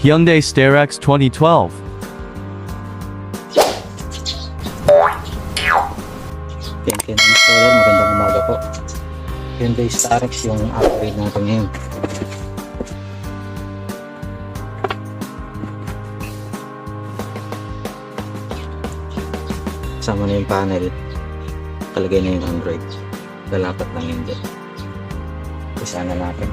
Hyundai Starex 2012. Kenken installer, magandang umaga po. Hyundai starex yung upgrade natin ngayon. Kasama na yung panel, kalagay na yung Android, lalapat lang yun dyan. Isa na natin.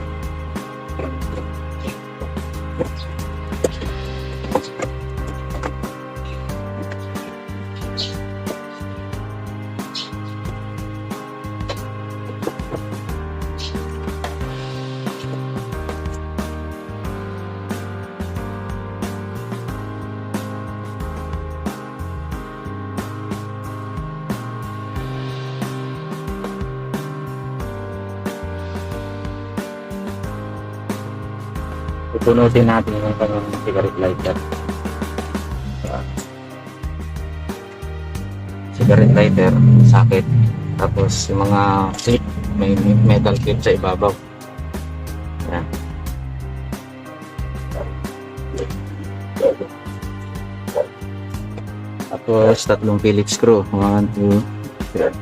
Pupunutin natin yung kanyang cigarette lighter. Cigarette lighter, socket, tapos yung mga clip, may metal clip sa ibabaw. Yan. Tapos tatlong Phillips screw, 1, 2, 3.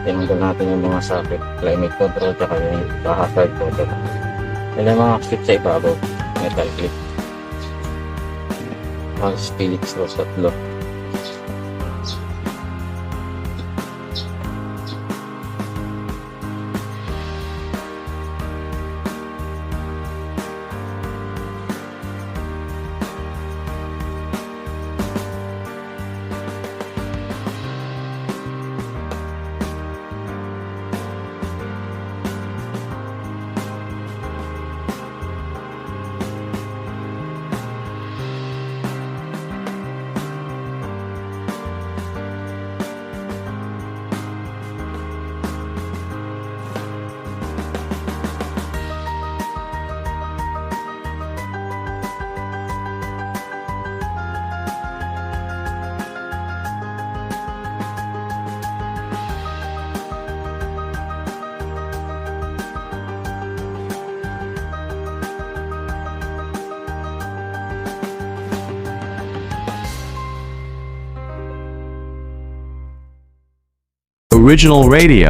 Tinanggal natin yung mga socket, climate control, tsaka yung hazard control. Yan yung mga clip sa ibabaw, metal clip. Tapos Phillips screw tatlo. Original radio.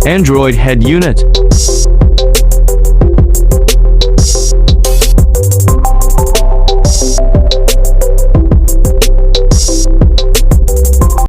Android head unit.